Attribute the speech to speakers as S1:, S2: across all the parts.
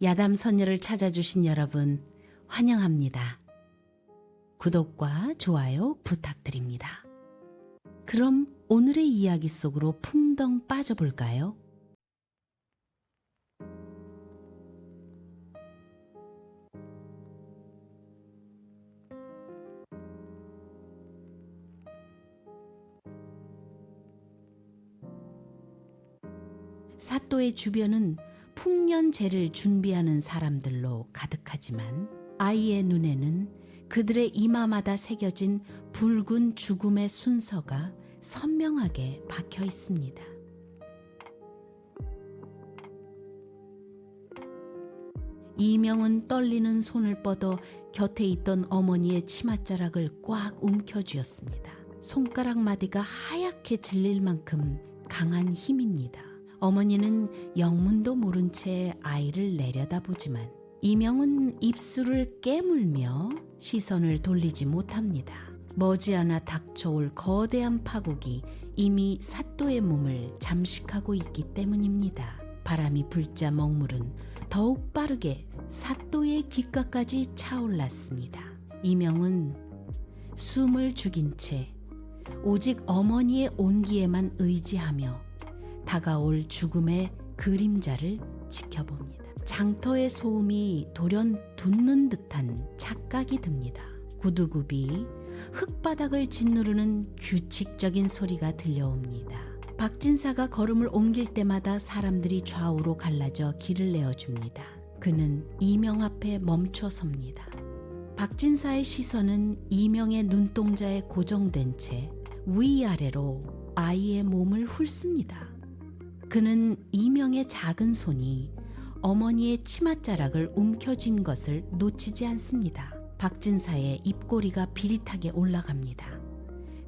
S1: 야담 선녀를 찾아주신 여러분 환영합니다. 구독과 좋아요 부탁드립니다. 그럼 오늘의 이야기 속으로 풍덩 빠져볼까요? 사또의 주변은 풍년제를 준비하는 사람들로 가득하지만 아이의 눈에는 그들의 이마마다 새겨진 붉은 죽음의 순서가 선명하게 박혀 있습니다. 이명은 떨리는 손을 뻗어 곁에 있던 어머니의 치맛자락을 꽉 움켜쥐었습니다. 손가락 마디가 하얗게 질릴 만큼 강한 힘입니다. 어머니는 영문도 모른 채 아이를 내려다보지만 이명은 입술을 깨물며 시선을 돌리지 못합니다. 머지않아 닥쳐올 거대한 파국이 이미 사또의 몸을 잠식하고 있기 때문입니다. 바람이 불자 먹물은 더욱 빠르게 사또의 귓가까지 차올랐습니다. 이명은 숨을 죽인 채 오직 어머니의 온기에만 의지하며 다가올 죽음의 그림자를 지켜봅니다. 장터의 소음이 돌연 돋는 듯한 착각이 듭니다. 구두굽이 흙바닥을 짓누르는 규칙적인 소리가 들려옵니다. 박진사가 걸음을 옮길 때마다 사람들이 좌우로 갈라져 길을 내어줍니다. 그는 이명 앞에 멈춰 섭니다. 박진사의 시선은 이명의 눈동자에 고정된 채 위아래로 아이의 몸을 훑습니다. 그는 이명의 작은 손이 어머니의 치맛자락을 움켜쥔 것을 놓치지 않습니다. 박진사의 입꼬리가 비릿하게 올라갑니다.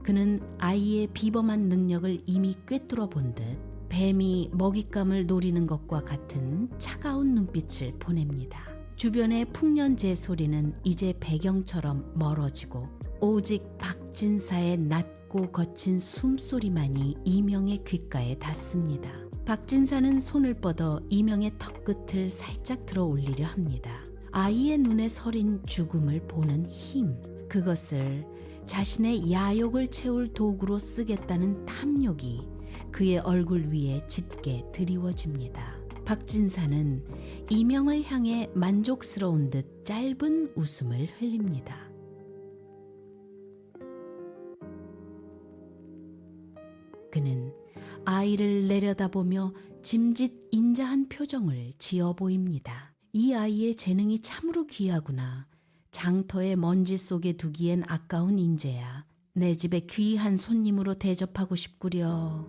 S1: 그는 아이의 비범한 능력을 이미 꿰뚫어 본 듯 뱀이 먹잇감을 노리는 것과 같은 차가운 눈빛을 보냅니다. 주변의 풍년제 소리는 이제 배경처럼 멀어지고 오직 박진사의 낮고 거친 숨소리만이 이명의 귓가에 닿습니다. 박진사는 손을 뻗어 이명의 턱끝을 살짝 들어 올리려 합니다. 아이의 눈에 서린 죽음을 보는 힘, 그것을 자신의 야욕을 채울 도구로 쓰겠다는 탐욕이 그의 얼굴 위에 짙게 드리워집니다. 박진사는 이명을 향해 만족스러운 듯 짧은 웃음을 흘립니다. 그는 아이를 내려다보며 짐짓 인자한 표정을 지어 보입니다. 이 아이의 재능이 참으로 귀하구나. 장터의 먼지 속에 두기엔 아까운 인재야. 내 집에 귀한 손님으로 대접하고 싶구려.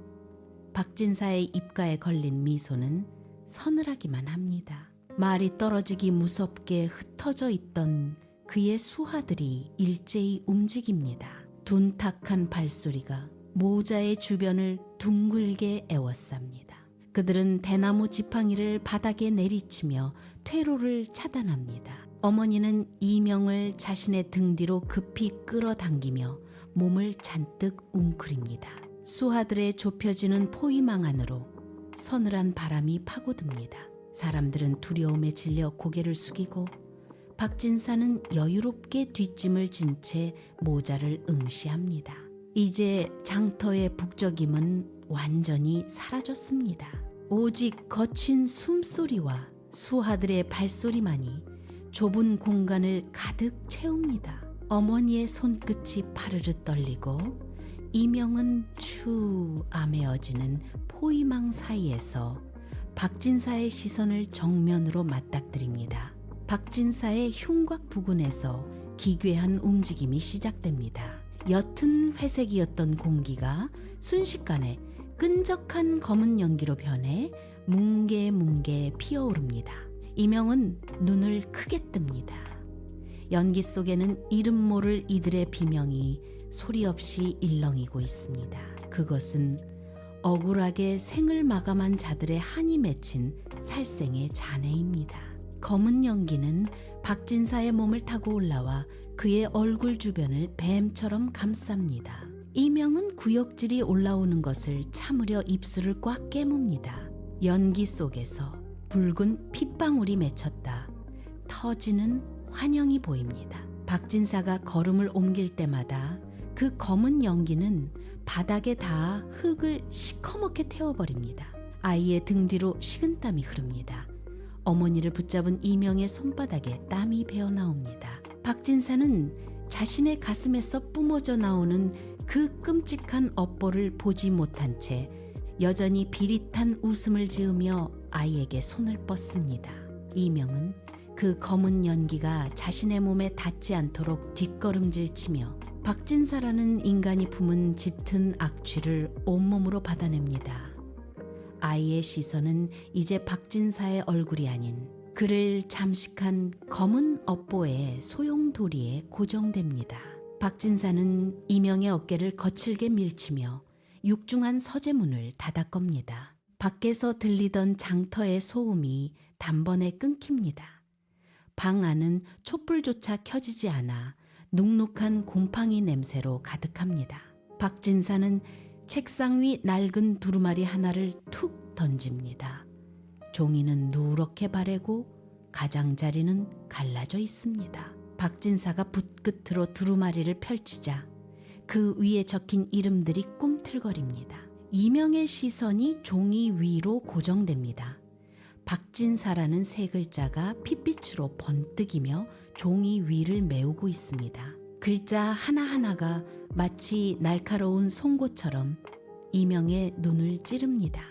S1: 박진사의 입가에 걸린 미소는 서늘하기만 합니다. 말이 떨어지기 무섭게 흩어져 있던 그의 수하들이 일제히 움직입니다. 둔탁한 발소리가 모자의 주변을 둥글게 에워쌉니다. 그들은 대나무 지팡이를 바닥에 내리치며 퇴로를 차단합니다. 어머니는 이명을 자신의 등 뒤로 급히 끌어당기며 몸을 잔뜩 웅크립니다. 수하들의 좁혀지는 포위망 안으로 서늘한 바람이 파고듭니다. 사람들은 두려움에 질려 고개를 숙이고 박진사는 여유롭게 뒷짐을 진 채 모자를 응시합니다. 이제 장터의 북적임은 완전히 사라졌습니다. 오직 거친 숨소리와 수하들의 발소리만이 좁은 공간을 가득 채웁니다. 어머니의 손끝이 파르르 떨리고 이명은 추 아메어지는 포위망 사이에서 박진사의 시선을 정면으로 맞닥뜨립니다. 박진사의 흉곽 부근에서 기괴한 움직임이 시작됩니다. 옅은 회색이었던 공기가 순식간에 끈적한 검은 연기로 변해 뭉게뭉게 피어오릅니다. 이명은 눈을 크게 뜹니다. 연기 속에는 이름 모를 이들의 비명이 소리 없이 일렁이고 있습니다. 그것은 억울하게 생을 마감한 자들의 한이 맺힌 살생의 잔해입니다. 검은 연기는 박진사의 몸을 타고 올라와 그의 얼굴 주변을 뱀처럼 감쌉니다. 이명은 구역질이 올라오는 것을 참으려 입술을 꽉 깨뭅니다. 연기 속에서 붉은 핏방울이 맺혔다 터지는 환영이 보입니다. 박진사가 걸음을 옮길 때마다 그 검은 연기는 바닥에 닿아 흙을 시커멓게 태워버립니다. 아이의 등 뒤로 식은땀이 흐릅니다. 어머니를 붙잡은 이명의 손바닥에 땀이 배어나옵니다. 박진사는 자신의 가슴에서 뿜어져 나오는 그 끔찍한 업보를 보지 못한 채 여전히 비릿한 웃음을 지으며 아이에게 손을 뻗습니다. 이명은 그 검은 연기가 자신의 몸에 닿지 않도록 뒷걸음질치며 박진사라는 인간이 품은 짙은 악취를 온몸으로 받아냅니다. 아이의 시선은 이제 박진사의 얼굴이 아닌 그를 잠식한 검은 업보의 소용돌이에 고정됩니다. 박진사는 이명의 어깨를 거칠게 밀치며 육중한 서재문을 닫아 겁니다. 밖에서 들리던 장터의 소음이 단번에 끊깁니다. 방 안은 촛불조차 켜지지 않아 눅눅한 곰팡이 냄새로 가득합니다. 박진사는 책상 위 낡은 두루마리 하나를 툭 던집니다. 종이는 누렇게 바래고 가장자리는 갈라져 있습니다. 박진사가 붓끝으로 두루마리를 펼치자 그 위에 적힌 이름들이 꿈틀거립니다. 이명의 시선이 종이 위로 고정됩니다. 박진사라는 세 글자가 핏빛으로 번뜩이며 종이 위를 메우고 있습니다. 글자 하나하나가 마치 날카로운 송곳처럼 이명의 눈을 찌릅니다.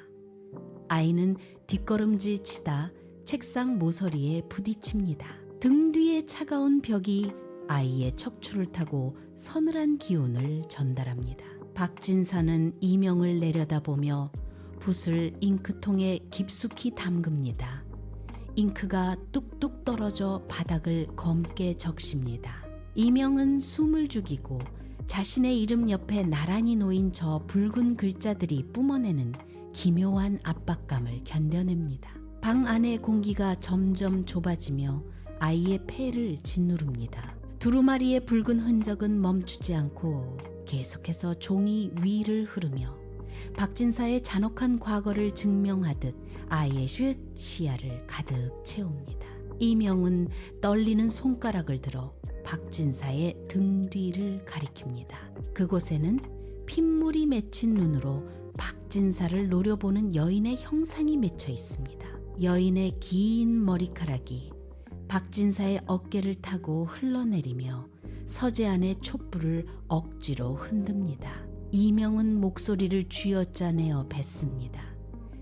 S1: 아이는 뒷걸음질 치다 책상 모서리에 부딪힙니다. 등 뒤에 차가운 벽이 아이의 척추를 타고 서늘한 기운을 전달합니다. 박진사는 이명을 내려다보며 붓을 잉크통에 깊숙이 담급니다. 잉크가 뚝뚝 떨어져 바닥을 검게 적십니다. 이명은 숨을 죽이고 자신의 이름 옆에 나란히 놓인 저 붉은 글자들이 뿜어내는 기묘한 압박감을 견뎌냅니다. 방 안의 공기가 점점 좁아지며 아이의 폐를 짓누릅니다. 두루마리의 붉은 흔적은 멈추지 않고 계속해서 종이 위를 흐르며 박진사의 잔혹한 과거를 증명하듯 아이의 시야를 가득 채웁니다. 이명은 떨리는 손가락을 들어 박진사의 등 뒤를 가리킵니다. 그곳에는 핏물이 맺힌 눈으로 박진사를 노려보는 여인의 형상이 맺혀 있습니다. 여인의 긴 머리카락이 박진사의 어깨를 타고 흘러내리며 서재 안의 촛불을 억지로 흔듭니다. 이명은 목소리를 쥐어짜내어 뱉습니다.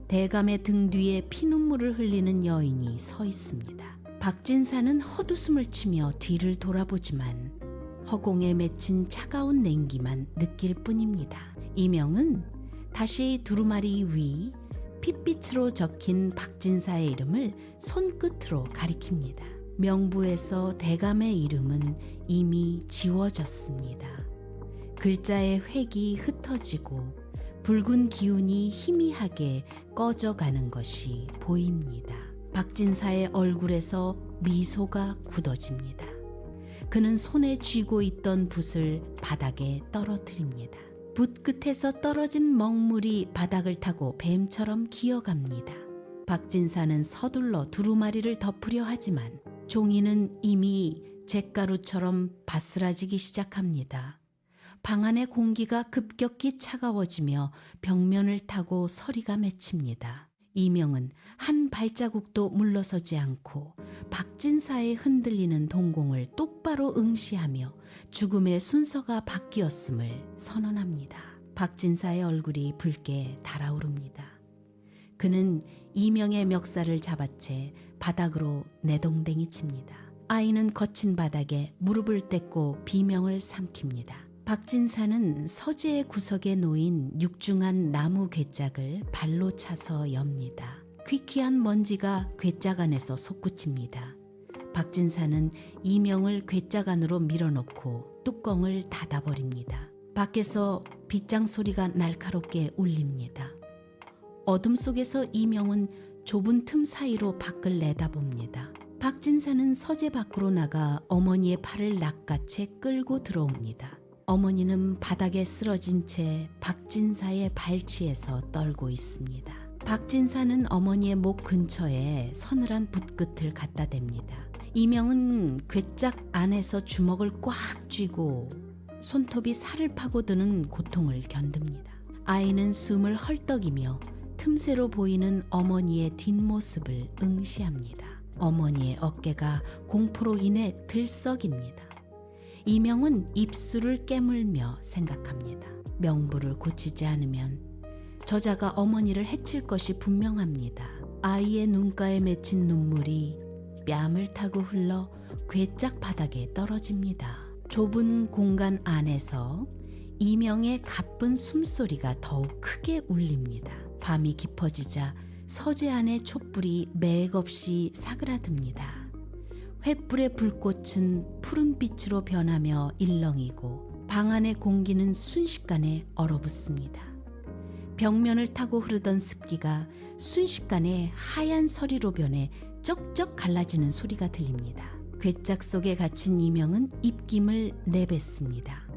S1: 대감의 등 뒤에 피눈물을 흘리는 여인이 서 있습니다. 박진사는 헛웃음을 치며 뒤를 돌아보지만 허공에 맺힌 차가운 냉기만 느낄 뿐입니다. 이명은 다시 두루마리 위 핏빛으로 적힌 박진사의 이름을 손끝으로 가리킵니다. 명부에서 대감의 이름은 이미 지워졌습니다. 글자의 획이 흩어지고 붉은 기운이 희미하게 꺼져가는 것이 보입니다. 박진사의 얼굴에서 미소가 굳어집니다. 그는 손에 쥐고 있던 붓을 바닥에 떨어뜨립니다. 붓 끝에서 떨어진 먹물이 바닥을 타고 뱀처럼 기어갑니다. 박진사는 서둘러 두루마리를 덮으려 하지만 종이는 이미 잿가루처럼 바스라지기 시작합니다. 방 안의 공기가 급격히 차가워지며 벽면을 타고 서리가 맺힙니다. 이명은 한 발자국도 물러서지 않고 박진사의 흔들리는 동공을 똑바로 응시하며 죽음의 순서가 바뀌었음을 선언합니다. 박진사의 얼굴이 붉게 달아오릅니다. 그는 이명의 멱살을 잡아채 바닥으로 내동댕이 칩니다. 아이는 거친 바닥에 무릎을 꿇고 비명을 삼킵니다. 박진사는 서재의 구석에 놓인 육중한 나무 괴짝을 발로 차서 엽니다. 퀴퀴한 먼지가 괴짝 안에서 솟구칩니다. 박진사는 이명을 괴짝 안으로 밀어넣고 뚜껑을 닫아버립니다. 밖에서 빗장 소리가 날카롭게 울립니다. 어둠 속에서 이명은 좁은 틈 사이로 밖을 내다봅니다. 박진사는 서재 밖으로 나가 어머니의 팔을 낚아채 끌고 들어옵니다. 어머니는 바닥에 쓰러진 채 박진사의 발치에서 떨고 있습니다. 박진사는 어머니의 목 근처에 서늘한 붓끝을 갖다 댑니다. 이명은 괴짝 안에서 주먹을 꽉 쥐고 손톱이 살을 파고드는 고통을 견딥니다. 아이는 숨을 헐떡이며 틈새로 보이는 어머니의 뒷모습을 응시합니다. 어머니의 어깨가 공포로 인해 들썩입니다. 이명은 입술을 깨물며 생각합니다. 명부를 고치지 않으면 저자가 어머니를 해칠 것이 분명합니다. 아이의 눈가에 맺힌 눈물이 뺨을 타고 흘러 괴짝 바닥에 떨어집니다. 좁은 공간 안에서 이명의 가쁜 숨소리가 더욱 크게 울립니다. 밤이 깊어지자 서재 안의 촛불이 맥없이 사그라듭니다. 횃불의 불꽃은 푸른빛으로 변하며 일렁이고 방 안의 공기는 순식간에 얼어붙습니다. 벽면을 타고 흐르던 습기가 순식간에 하얀 서리로 변해 쩍쩍 갈라지는 소리가 들립니다. 괴짝 속에 갇힌 이명은 입김을 내뱉습니다.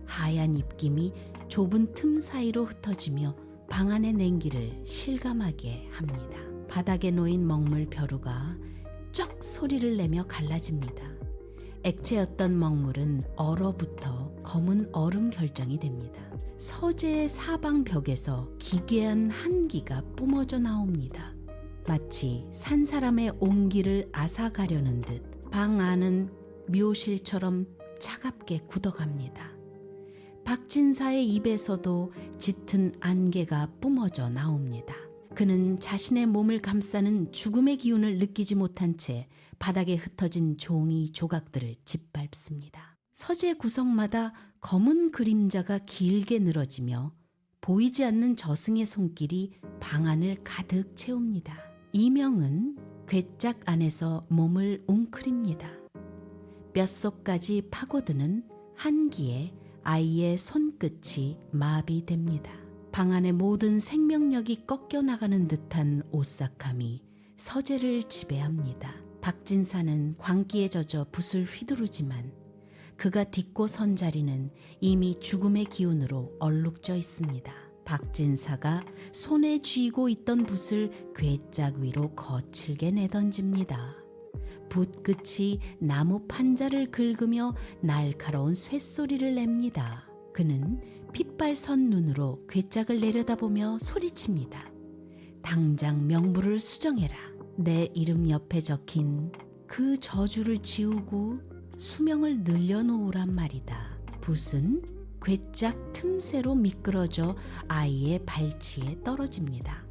S1: 하얀 입김이 좁은 틈 사이로 흩어지며 방 안의 냉기를 실감하게 합니다. 바닥에 놓인 먹물 벼루가 쩍 소리를 내며 갈라집니다. 액체였던 먹물은 얼어붙어 검은 얼음 결정이 됩니다. 서재의 사방 벽에서 기괴한 한기가 뿜어져 나옵니다. 마치 산 사람의 온기를 앗아가려는 듯 방 안은 묘실처럼 차갑게 굳어갑니다. 박진사의 입에서도 짙은 안개가 뿜어져 나옵니다. 그는 자신의 몸을 감싸는 죽음의 기운을 느끼지 못한 채 바닥에 흩어진 종이 조각들을 짓밟습니다. 서재 구석마다 검은 그림자가 길게 늘어지며 보이지 않는 저승의 손길이 방 안을 가득 채웁니다. 이명은 괴짝 안에서 몸을 웅크립니다. 뼛속까지 파고드는 한기에 아이의 손끝이 마비됩니다. 방 안의 모든 생명력이 꺾여나가는 듯한 오싹함이 서재를 지배합니다. 박진사는 광기에 젖어 붓을 휘두르지만 그가 딛고 선 자리는 이미 죽음의 기운으로 얼룩져 있습니다. 박진사가 손에 쥐고 있던 붓을 괴짝 위로 거칠게 내던집니다. 붓 끝이 나무 판자를 긁으며 날카로운 쇳소리를 냅니다. 그는 핏발선 눈으로 괴짝을 내려다보며 소리칩니다. 당장 명부를 수정해라. 내 이름 옆에 적힌 그 저주를 지우고 수명을 늘려놓으란 말이다. 붓은 괴짝 틈새로 미끄러져 아이의 발치에 떨어집니다.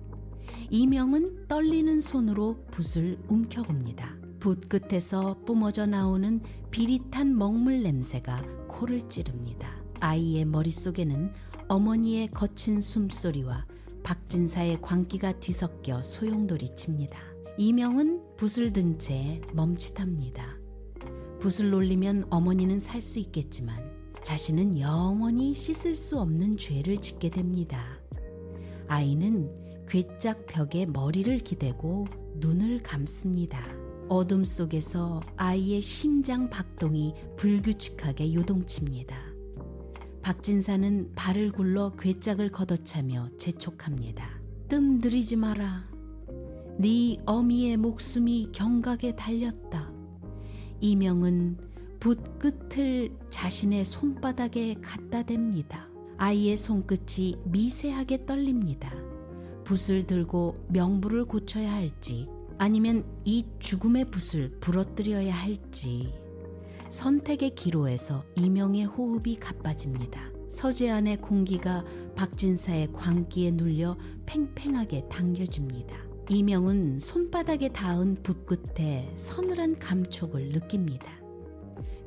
S1: 이명은 떨리는 손으로 붓을 움켜봅니다. 붓 끝에서 뿜어져 나오는 비릿한 먹물 냄새가 코를 찌릅니다. 아이의 머릿속에는 어머니의 거친 숨소리와 박진사의 광기가 뒤섞여 소용돌이칩니다. 이명은 붓을 든 채 멈칫합니다. 붓을 놀리면 어머니는 살 수 있겠지만 자신은 영원히 씻을 수 없는 죄를 짓게 됩니다. 아이는 괴짝 벽에 머리를 기대고 눈을 감습니다. 어둠 속에서 아이의 심장 박동이 불규칙하게 요동칩니다. 박진사는 발을 굴러 괴짝을 걷어차며 재촉합니다. 뜸 들이지 마라. 네 어미의 목숨이 경각에 달렸다. 이명은 붓 끝을 자신의 손바닥에 갖다 댑니다. 아이의 손끝이 미세하게 떨립니다. 붓을 들고 명부를 고쳐야 할지 아니면 이 죽음의 붓을 부러뜨려야 할지 선택의 기로에서 이명의 호흡이 가빠집니다. 서재 안의 공기가 박진사의 광기에 눌려 팽팽하게 당겨집니다. 이명은 손바닥에 닿은 붓 끝에 서늘한 감촉을 느낍니다.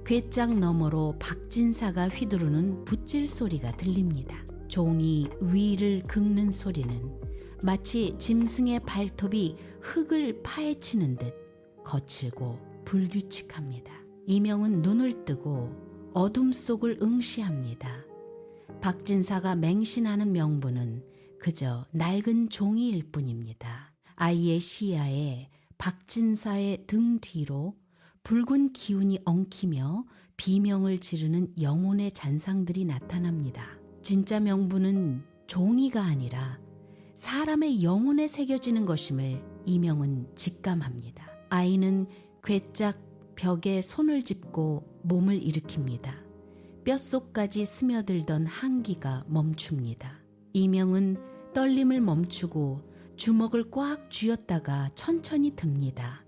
S1: 괴짝 너머로 박진사가 휘두르는 붓질 소리가 들립니다. 종이 위를 긁는 소리는 마치 짐승의 발톱이 흙을 파헤치는 듯 거칠고 불규칙합니다. 이명은 눈을 뜨고 어둠 속을 응시합니다. 박진사가 맹신하는 명부는 그저 낡은 종이일 뿐입니다. 아이의 시야에 박진사의 등 뒤로 붉은 기운이 엉키며 비명을 지르는 영혼의 잔상들이 나타납니다. 진짜 명부는 종이가 아니라 사람의 영혼에 새겨지는 것임을 이명은 직감합니다. 아이는 괴짝 벽에 손을 짚고 몸을 일으킵니다. 뼛속까지 스며들던 한기가 멈춥니다. 이명은 떨림을 멈추고 주먹을 꽉 쥐었다가 천천히 듭니다.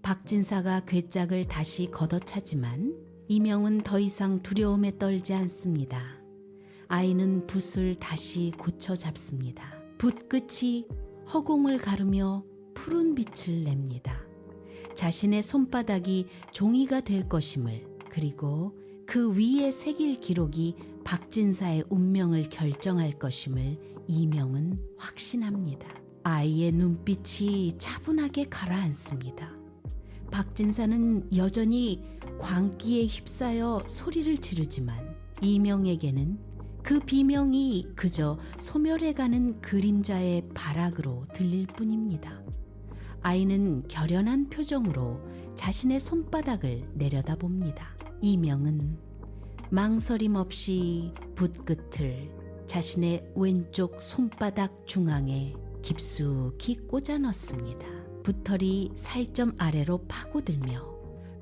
S1: 박진사가 괴짝을 다시 걷어차지만 이명은 더 이상 두려움에 떨지 않습니다. 아이는 붓을 다시 고쳐 잡습니다. 붓 끝이 허공을 가르며 푸른 빛을 냅니다. 자신의 손바닥이 종이가 될 것임을, 그리고 그 위에 새길 기록이 박진사의 운명을 결정할 것임을 이명은 확신합니다. 아이의 눈빛이 차분하게 가라앉습니다. 박진사는 여전히 광기에 휩싸여 소리를 지르지만 이명에게는 그 비명이 그저 소멸해가는 그림자의 발악으로 들릴 뿐입니다. 아이는 결연한 표정으로 자신의 손바닥을 내려다봅니다. 이명은 망설임 없이 붓끝을 자신의 왼쪽 손바닥 중앙에 깊숙이 꽂아 넣습니다. 붓털이 살점 아래로 파고들며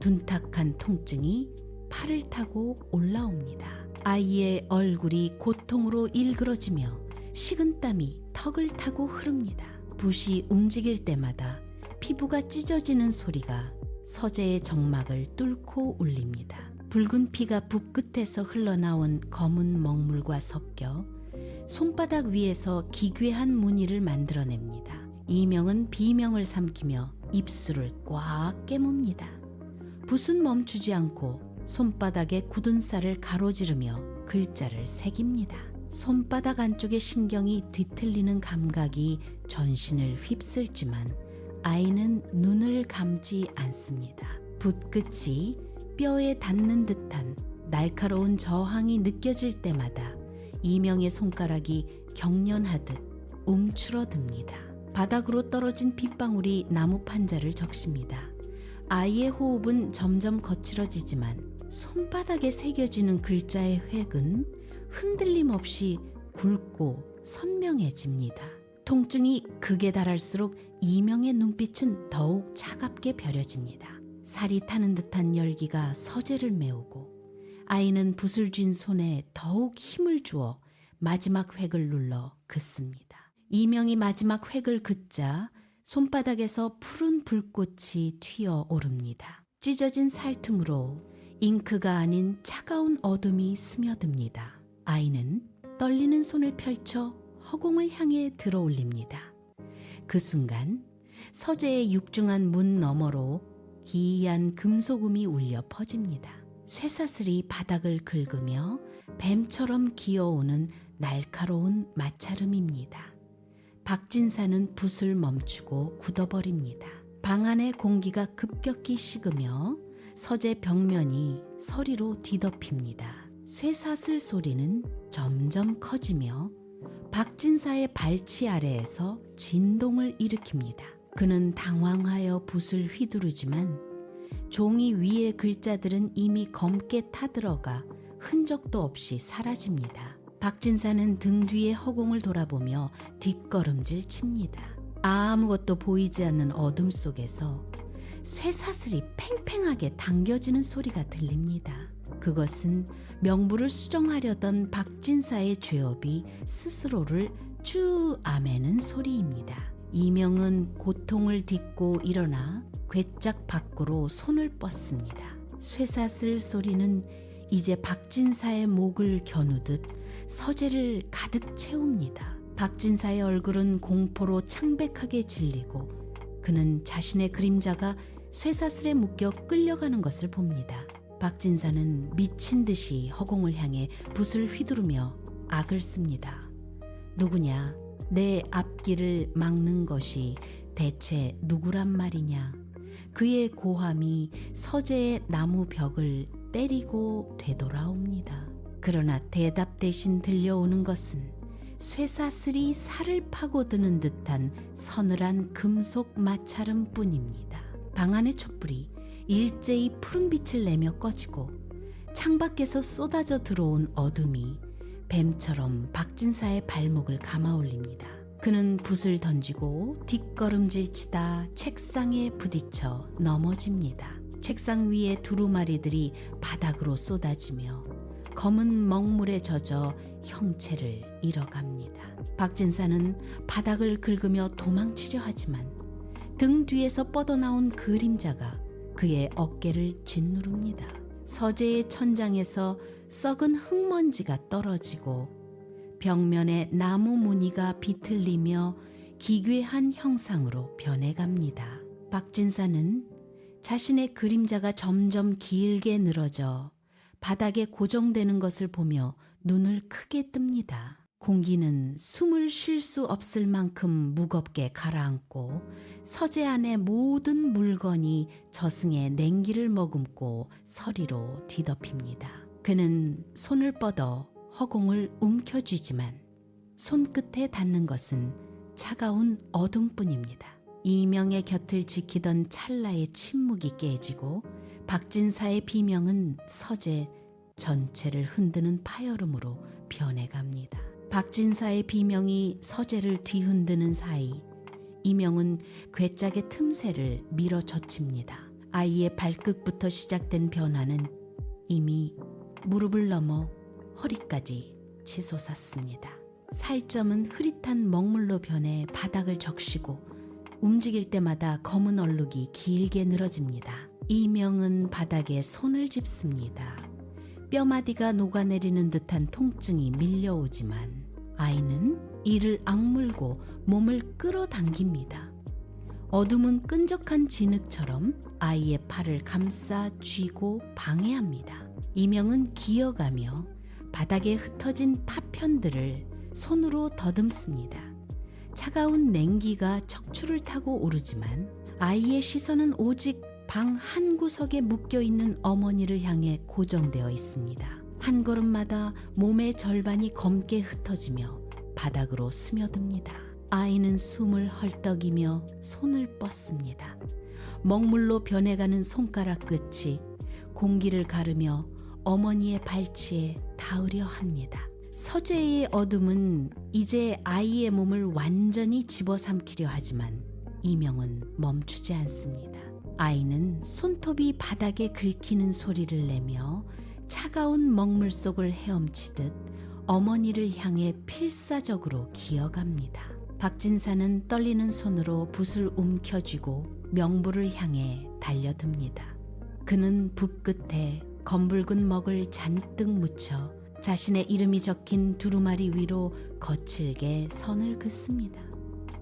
S1: 둔탁한 통증이 팔을 타고 올라옵니다. 아이의 얼굴이 고통으로 일그러지며 식은땀이 턱을 타고 흐릅니다. 붓이 움직일 때마다 피부가 찢어지는 소리가 서재의 정막을 뚫고 울립니다. 붉은 피가 붓 끝에서 흘러나온 검은 먹물과 섞여 손바닥 위에서 기괴한 무늬를 만들어냅니다. 이명은 비명을 삼키며 입술을 꽉 깨뭅니다. 붓은 멈추지 않고 손바닥에 굳은 살을 가로지르며 글자를 새깁니다. 손바닥 안쪽의 신경이 뒤틀리는 감각이 전신을 휩쓸지만 아이는 눈을 감지 않습니다. 붓끝이 뼈에 닿는 듯한 날카로운 저항이 느껴질 때마다 이명의 손가락이 경련하듯 움츠러듭니다. 바닥으로 떨어진 빗방울이 나무 판자를 적십니다. 아이의 호흡은 점점 거칠어지지만 손바닥에 새겨지는 글자의 획은 흔들림 없이 굵고 선명해집니다. 통증이 극에 달할수록 이명의 눈빛은 더욱 차갑게 벼려집니다. 살이 타는 듯한 열기가 서재를 메우고 아이는 붓을 쥔 손에 더욱 힘을 주어 마지막 획을 눌러 긋습니다. 이명이 마지막 획을 긋자 손바닥에서 푸른 불꽃이 튀어오릅니다. 찢어진 살틈으로 잉크가 아닌 차가운 어둠이 스며듭니다. 아이는 떨리는 손을 펼쳐 허공을 향해 들어올립니다. 그 순간 서재의 육중한 문 너머로 기이한 금소금이 울려 퍼집니다. 쇠사슬이 바닥을 긁으며 뱀처럼 기어오는 날카로운 마찰음입니다. 박진사는 붓을 멈추고 굳어버립니다. 방 안의 공기가 급격히 식으며 서재 벽면이 서리로 뒤덮입니다. 쇠사슬 소리는 점점 커지며 박진사의 발치 아래에서 진동을 일으킵니다. 그는 당황하여 붓을 휘두르지만 종이 위의 글자들은 이미 검게 타들어가 흔적도 없이 사라집니다. 박진사는 등 뒤의 허공을 돌아보며 뒷걸음질 칩니다. 아무것도 보이지 않는 어둠 속에서 쇠사슬이 팽팽하게 당겨지는 소리가 들립니다. 그것은 명부를 수정하려던 박진사의 죄업이 스스로를 쭉 아매는 소리입니다. 이명은 고통을 딛고 일어나 괴짝 밖으로 손을 뻗습니다. 쇠사슬 소리는 이제 박진사의 목을 겨누듯 서재를 가득 채웁니다. 박진사의 얼굴은 공포로 창백하게 질리고 그는 자신의 그림자가 쇠사슬에 묶여 끌려가는 것을 봅니다. 박진사는 미친 듯이 허공을 향해 붓을 휘두르며 악을 씁니다. 누구냐? 내 앞길을 막는 것이 대체 누구란 말이냐? 그의 고함이 서재의 나무 벽을 때리고 되돌아옵니다. 그러나 대답 대신 들려오는 것은 쇠사슬이 살을 파고드는 듯한 서늘한 금속 마찰음 뿐입니다. 방 안의 촛불이 일제히 푸른 빛을 내며 꺼지고 창밖에서 쏟아져 들어온 어둠이 뱀처럼 박진사의 발목을 감아올립니다. 그는 붓을 던지고 뒷걸음질 치다 책상에 부딪혀 넘어집니다. 책상 위에 두루마리들이 바닥으로 쏟아지며 검은 먹물에 젖어 형체를 잃어갑니다. 박진사는 바닥을 긁으며 도망치려 하지만 등 뒤에서 뻗어나온 그림자가 그의 어깨를 짓누릅니다. 서재의 천장에서 썩은 흙먼지가 떨어지고 벽면에 나무 무늬가 비틀리며 기괴한 형상으로 변해갑니다. 박진사는 자신의 그림자가 점점 길게 늘어져 바닥에 고정되는 것을 보며 눈을 크게 뜹니다. 공기는 숨을 쉴 수 없을 만큼 무겁게 가라앉고 서재 안의 모든 물건이 저승의 냉기를 머금고 서리로 뒤덮입니다. 그는 손을 뻗어 허공을 움켜쥐지만 손끝에 닿는 것은 차가운 어둠뿐입니다. 이명의 곁을 지키던 찰나의 침묵이 깨지고 박진사의 비명은 서재 전체를 흔드는 파열음으로 변해갑니다. 박진사의 비명이 서재를 뒤흔드는 사이 이명은 괴짝의 틈새를 밀어젖힙니다. 아이의 발끝부터 시작된 변화는 이미 무릎을 넘어 허리까지 치솟았습니다. 살점은 흐릿한 먹물로 변해 바닥을 적시고 움직일 때마다 검은 얼룩이 길게 늘어집니다. 이명은 바닥에 손을 짚습니다. 뼈마디가 녹아내리는 듯한 통증이 밀려오지만 아이는 이를 악물고 몸을 끌어당깁니다. 어둠은 끈적한 진흙처럼 아이의 팔을 감싸 쥐고 방해합니다. 이명은 기어가며 바닥에 흩어진 파편들을 손으로 더듬습니다. 차가운 냉기가 척추를 타고 오르지만 아이의 시선은 오직 방 한 구석에 묶여있는 어머니를 향해 고정되어 있습니다. 한 걸음마다 몸의 절반이 검게 흩어지며 바닥으로 스며듭니다. 아이는 숨을 헐떡이며 손을 뻗습니다. 먹물로 변해가는 손가락 끝이 공기를 가르며 어머니의 발치에 닿으려 합니다. 서재의 어둠은 이제 아이의 몸을 완전히 집어삼키려 하지만 이명은 멈추지 않습니다. 아이는 손톱이 바닥에 긁히는 소리를 내며 차가운 먹물 속을 헤엄치듯 어머니를 향해 필사적으로 기어갑니다. 박진사는 떨리는 손으로 붓을 움켜쥐고 명부를 향해 달려듭니다. 그는 붓 끝에 검붉은 먹을 잔뜩 묻혀 자신의 이름이 적힌 두루마리 위로 거칠게 선을 긋습니다.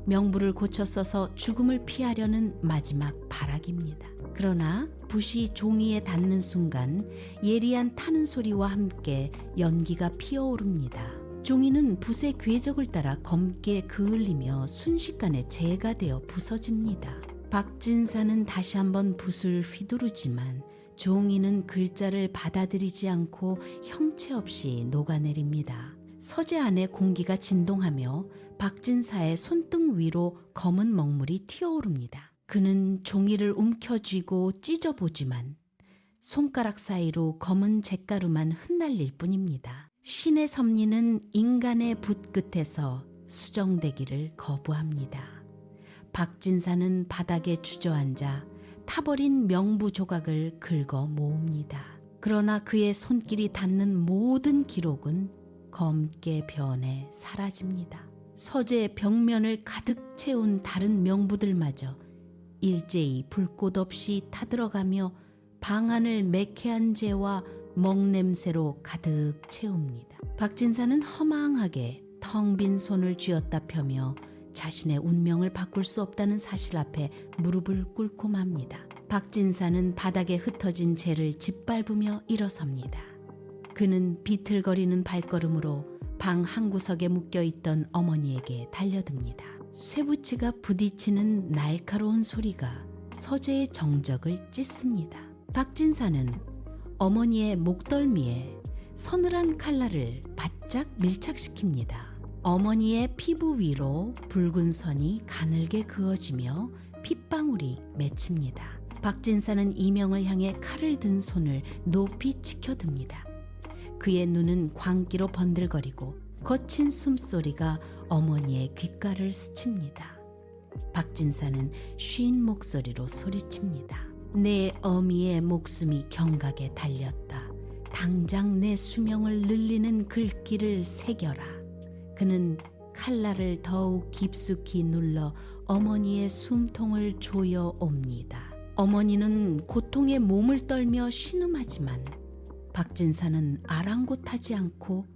S1: 명부를 고쳐 써서 죽음을 피하려는 마지막 발악입니다. 그러나 붓이 종이에 닿는 순간 예리한 타는 소리와 함께 연기가 피어오릅니다. 종이는 붓의 궤적을 따라 검게 그을리며 순식간에 재가 되어 부서집니다. 박진사는 다시 한번 붓을 휘두르지만 종이는 글자를 받아들이지 않고 형체 없이 녹아내립니다. 서재 안에 공기가 진동하며 박진사의 손등 위로 검은 먹물이 튀어오릅니다. 그는 종이를 움켜쥐고 찢어보지만 손가락 사이로 검은 잿가루만 흩날릴 뿐입니다. 신의 섭리는 인간의 붓 끝에서 수정되기를 거부합니다. 박진사는 바닥에 주저앉아 타버린 명부 조각을 긁어 모읍니다. 그러나 그의 손길이 닿는 모든 기록은 검게 변해 사라집니다. 서재 벽면을 가득 채운 다른 명부들마저 일제히 불꽃 없이 타들어가며 방 안을 매캐한 재와 먹냄새로 가득 채웁니다. 박진사는 허망하게 텅 빈 손을 쥐었다 펴며 자신의 운명을 바꿀 수 없다는 사실 앞에 무릎을 꿇고 맙니다. 박진사는 바닥에 흩어진 재를 짓밟으며 일어섭니다. 그는 비틀거리는 발걸음으로 방 한구석에 묶여있던 어머니에게 달려듭니다. 쇠붙이가 부딪히는 날카로운 소리가 서재의 정적을 찢습니다. 박진사는 어머니의 목덜미에 서늘한 칼날을 바짝 밀착시킵니다. 어머니의 피부 위로 붉은 선이 가늘게 그어지며 핏방울이 맺힙니다. 박진사는 이명을 향해 칼을 든 손을 높이 치켜듭니다. 그의 눈은 광기로 번들거리고 거친 숨소리가 어머니의 귓가를 스칩니다. 박진사는 쉰 목소리로 소리칩니다. 내 어미의 목숨이 경각에 달렸다. 당장 내 수명을 늘리는 글귀를 새겨라. 그는 칼날을 더욱 깊숙이 눌러 어머니의 숨통을 조여옵니다. 어머니는 고통에 몸을 떨며 신음하지만 박진사는 아랑곳하지 않고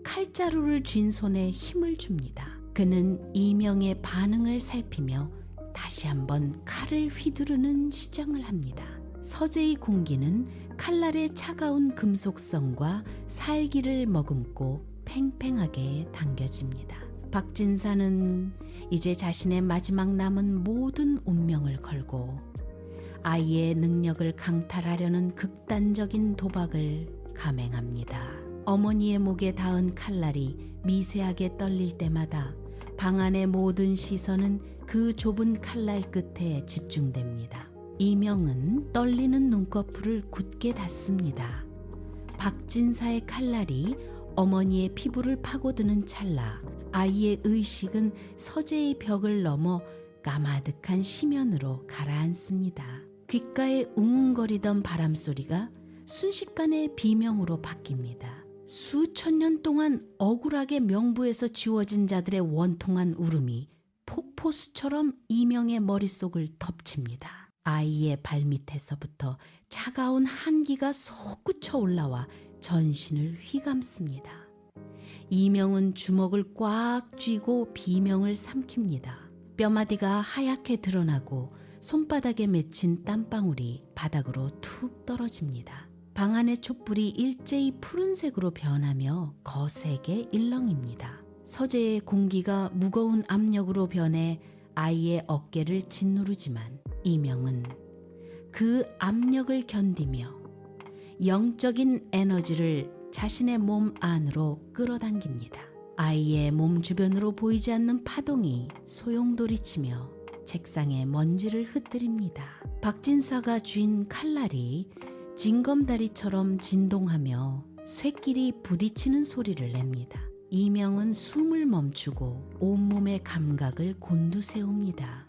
S1: 칼자루를 쥔 손에 힘을 줍니다. 그는 이명의 반응을 살피며 다시 한번 칼을 휘두르는 시정을 합니다. 서재의 공기는 칼날의 차가운 금속성과 살기를 머금고 팽팽하게 당겨집니다. 박진사는 이제 자신의 마지막 남은 모든 운명을 걸고 아이의 능력을 강탈하려는 극단적인 도박을 감행합니다. 어머니의 목에 닿은 칼날이 미세하게 떨릴 때마다 방 안의 모든 시선은 그 좁은 칼날 끝에 집중됩니다. 이명은 떨리는 눈꺼풀을 굳게 닫습니다. 박진사의 칼날이 어머니의 피부를 파고드는 찰나 아이의 의식은 서재의 벽을 넘어 까마득한 심연으로 가라앉습니다. 귓가에 웅웅거리던 바람소리가 순식간에 비명으로 바뀝니다. 수천 년 동안 억울하게 명부에서 지워진 자들의 원통한 울음이 폭포수처럼 이명의 머릿속을 덮칩니다. 아이의 발밑에서부터 차가운 한기가 솟구쳐 올라와 전신을 휘감습니다. 이명은 주먹을 꽉 쥐고 비명을 삼킵니다. 뼈마디가 하얗게 드러나고 손바닥에 맺힌 땀방울이 바닥으로 툭 떨어집니다. 방 안의 촛불이 일제히 푸른색으로 변하며 거세게 일렁입니다. 서재의 공기가 무거운 압력으로 변해 아이의 어깨를 짓누르지만 이명은 그 압력을 견디며 영적인 에너지를 자신의 몸 안으로 끌어당깁니다. 아이의 몸 주변으로 보이지 않는 파동이 소용돌이치며 책상에 먼지를 흩뜨립니다. 박진사가 쥔 칼날이 징검다리처럼 진동하며 쇠끼리 부딪히는 소리를 냅니다. 이명은 숨을 멈추고 온몸의 감각을 곤두세웁니다.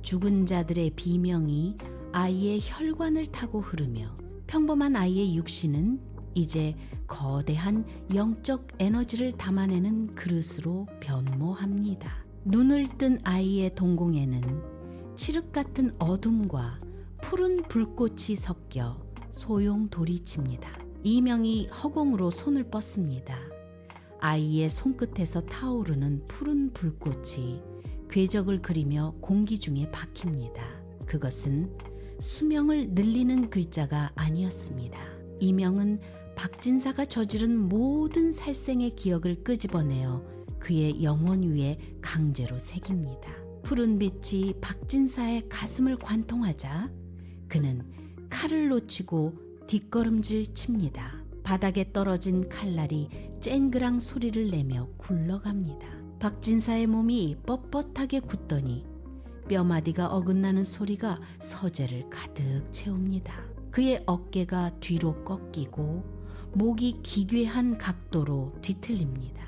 S1: 죽은 자들의 비명이 아이의 혈관을 타고 흐르며 평범한 아이의 육신은 이제 거대한 영적 에너지를 담아내는 그릇으로 변모합니다. 눈을 뜬 아이의 동공에는 칠흑 같은 어둠과 푸른 불꽃이 섞여 소용돌이칩니다. 이명이 허공으로 손을 뻗습니다. 아이의 손끝에서 타오르는 푸른 불꽃이 궤적을 그리며 공기 중에 박힙니다. 그것은 수명을 늘리는 글자가 아니었습니다. 이명은 박진사가 저지른 모든 살생의 기억을 끄집어내어 그의 영혼 위에 강제로 새깁니다. 푸른 빛이 박진사의 가슴을 관통하자 그는 칼을 놓치고 뒷걸음질 칩니다. 바닥에 떨어진 칼날이 쨍그랑 소리를 내며 굴러갑니다. 박진사의 몸이 뻣뻣하게 굳더니 뼈마디가 어긋나는 소리가 서재를 가득 채웁니다. 그의 어깨가 뒤로 꺾이고 목이 기괴한 각도로 뒤틀립니다.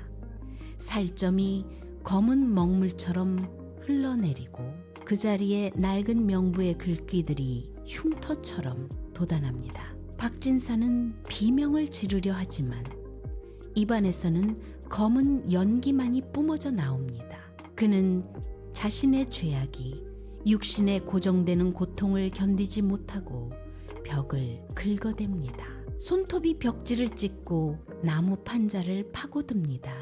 S1: 살점이 검은 먹물처럼 흘러내리고 그 자리에 낡은 명부의 글귀들이 흉터처럼 돋아납니다. 박진사는 비명을 지르려 하지만 입안에서는 검은 연기만이 뿜어져 나옵니다. 그는 자신의 죄악이 육신에 고정되는 고통을 견디지 못하고 벽을 긁어댑니다. 손톱이 벽지를 찍고 나무 판자를 파고듭니다.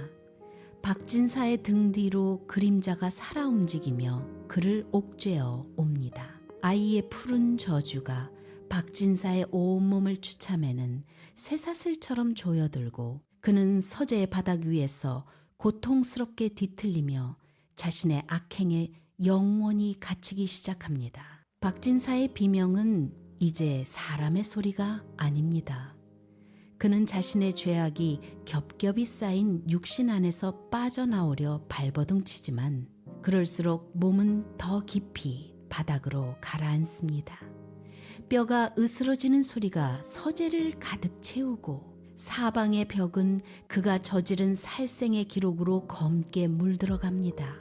S1: 박진사의 등 뒤로 그림자가 살아 움직이며 그를 옥죄어 옵니다. 아이의 푸른 저주가 박진사의 온몸을 추참해는 쇠사슬처럼 조여들고 그는 서재의 바닥 위에서 고통스럽게 뒤틀리며 자신의 악행에 영원히 갇히기 시작합니다. 박진사의 비명은 이제 사람의 소리가 아닙니다. 그는 자신의 죄악이 겹겹이 쌓인 육신 안에서 빠져나오려 발버둥치지만 그럴수록 몸은 더 깊이 바닥으로 가라앉습니다. 뼈가 으스러지는 소리가 서재를 가득 채우고 사방의 벽은 그가 저지른 살생의 기록으로 검게 물들어갑니다.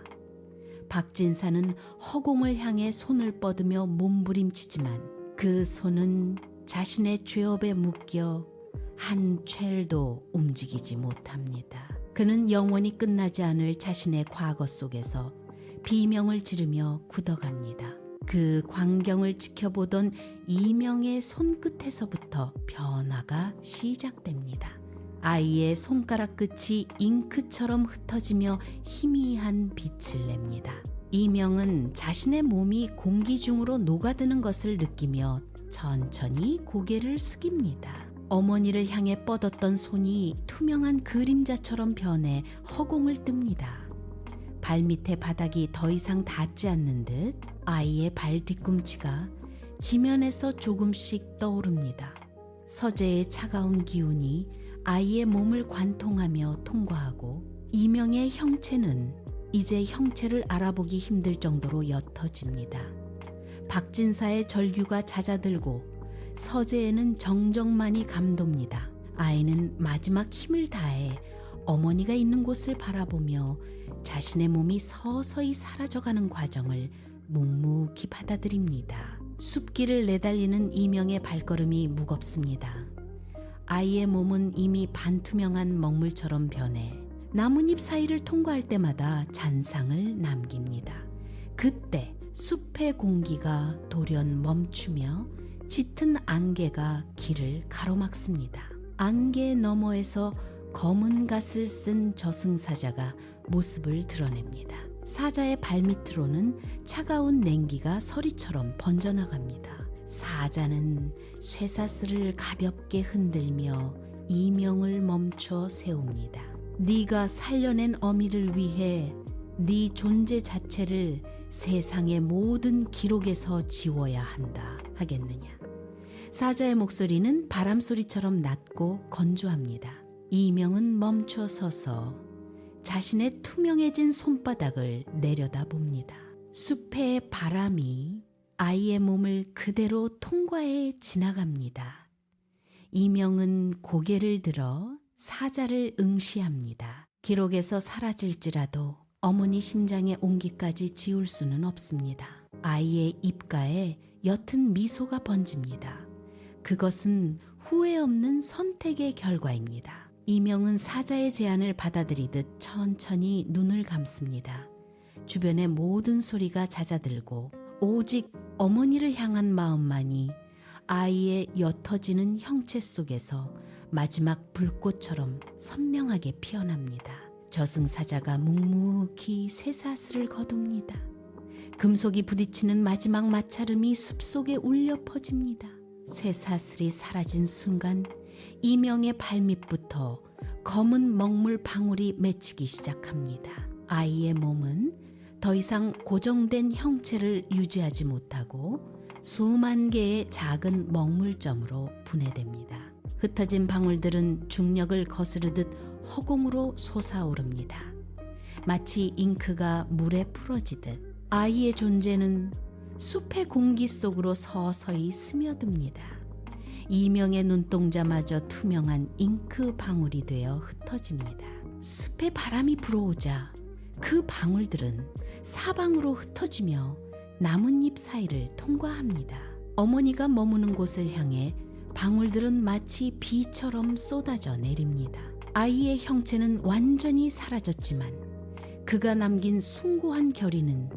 S1: 박진사는 허공을 향해 손을 뻗으며 몸부림치지만 그 손은 자신의 죄업에 묶여 한 첼도 움직이지 못합니다. 그는 영원히 끝나지 않을 자신의 과거 속에서 비명을 지르며 굳어갑니다. 그 광경을 지켜보던 이명의 손끝에서부터 변화가 시작됩니다. 아이의 손가락 끝이 잉크처럼 흩어지며 희미한 빛을 냅니다. 이명은 자신의 몸이 공기 중으로 녹아드는 것을 느끼며 천천히 고개를 숙입니다. 어머니를 향해 뻗었던 손이 투명한 그림자처럼 변해 허공을 뜹니다. 발밑의 바닥이 더 이상 닿지 않는 듯 아이의 발 뒤꿈치가 지면에서 조금씩 떠오릅니다. 서재의 차가운 기운이 아이의 몸을 관통하며 통과하고 이명의 형체는 이제 형체를 알아보기 힘들 정도로 옅어집니다. 박진사의 절규가 잦아들고 서재에는 정적만이 감돕니다. 아이는 마지막 힘을 다해 어머니가 있는 곳을 바라보며 자신의 몸이 서서히 사라져가는 과정을 묵묵히 받아들입니다. 숲길을 내달리는 이명의 발걸음이 무겁습니다. 아이의 몸은 이미 반투명한 먹물처럼 변해 나뭇잎 사이를 통과할 때마다 잔상을 남깁니다. 그때 숲의 공기가 돌연 멈추며 짙은 안개가 길을 가로막습니다. 안개 너머에서 검은 갓을 쓴 저승사자가 모습을 드러냅니다. 사자의 발밑으로는 차가운 냉기가 서리처럼 번져나갑니다. 사자는 쇠사슬을 가볍게 흔들며 이명을 멈춰 세웁니다. 네가 살려낸 어미를 위해 네 존재 자체를 세상의 모든 기록에서 지워야 한다 하겠느냐. 사자의 목소리는 바람소리처럼 낮고 건조합니다. 이명은 멈춰 서서 자신의 투명해진 손바닥을 내려다봅니다. 숲의 바람이 아이의 몸을 그대로 통과해 지나갑니다. 이명은 고개를 들어 사자를 응시합니다. 기록에서 사라질지라도 어머니 심장의 온기까지 지울 수는 없습니다. 아이의 입가에 옅은 미소가 번집니다. 그것은 후회 없는 선택의 결과입니다. 이명은 사자의 제안을 받아들이듯 천천히 눈을 감습니다. 주변의 모든 소리가 잦아들고 오직 어머니를 향한 마음만이 아이의 옅어지는 형체 속에서 마지막 불꽃처럼 선명하게 피어납니다. 저승사자가 묵묵히 쇠사슬을 거둡니다. 금속이 부딪히는 마지막 마찰음이 숲속에 울려 퍼집니다. 쇠사슬이 사라진 순간 이명의 발밑부터 검은 먹물 방울이 맺히기 시작합니다. 아이의 몸은 더 이상 고정된 형체를 유지하지 못하고 수만 개의 작은 먹물점으로 분해됩니다. 흩어진 방울들은 중력을 거스르듯 허공으로 솟아오릅니다. 마치 잉크가 물에 풀어지듯 아이의 존재는 숲의 공기 속으로 서서히 스며듭니다. 이명의 눈동자마저 투명한 잉크 방울이 되어 흩어집니다. 숲에 바람이 불어오자 그 방울들은 사방으로 흩어지며 나뭇잎 사이를 통과합니다. 어머니가 머무는 곳을 향해 방울들은 마치 비처럼 쏟아져 내립니다. 아이의 형체는 완전히 사라졌지만 그가 남긴 숭고한 결의는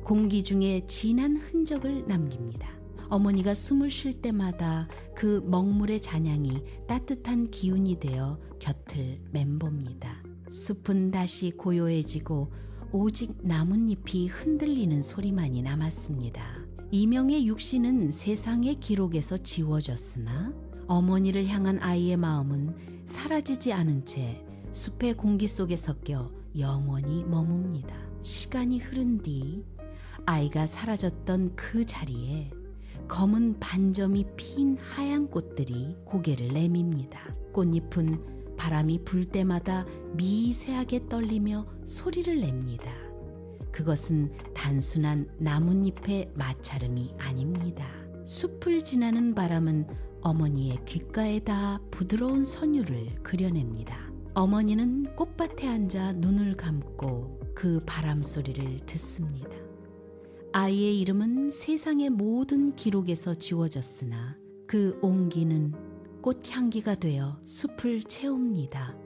S1: 공기 중에 진한 흔적을 남깁니다. 어머니가 숨을 쉴 때마다 그 먹물의 잔향이 따뜻한 기운이 되어 곁을 맴봅니다. 숲은 다시 고요해지고 오직 나뭇잎이 흔들리는 소리만이 남았습니다. 이명의 육신은 세상의 기록에서 지워졌으나 어머니를 향한 아이의 마음은 사라지지 않은 채 숲의 공기 속에 섞여 영원히 머뭅니다. 시간이 흐른 뒤 아이가 사라졌던 그 자리에 검은 반점이 핀 하얀 꽃들이 고개를 내밉니다. 꽃잎은 바람이 불 때마다 미세하게 떨리며 소리를 냅니다. 그것은 단순한 나뭇잎의 마찰음이 아닙니다. 숲을 지나는 바람은 어머니의 귓가에다 부드러운 선율을 그려냅니다. 어머니는 꽃밭에 앉아 눈을 감고 그 바람 소리를 듣습니다. 아이의 이름은 세상의 모든 기록에서 지워졌으나 그 온기는 꽃향기가 되어 숲을 채웁니다.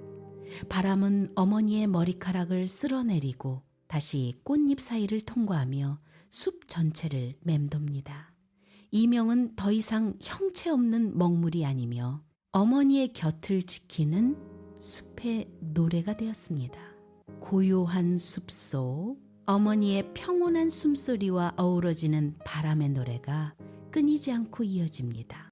S1: 바람은 어머니의 머리카락을 쓸어내리고 다시 꽃잎 사이를 통과하며 숲 전체를 맴돕니다. 이 명은 더 이상 형체 없는 먹물이 아니며 어머니의 곁을 지키는 숲의 노래가 되었습니다. 고요한 숲속 어머니의 평온한 숨소리와 어우러지는 바람의 노래가 끊이지 않고 이어집니다.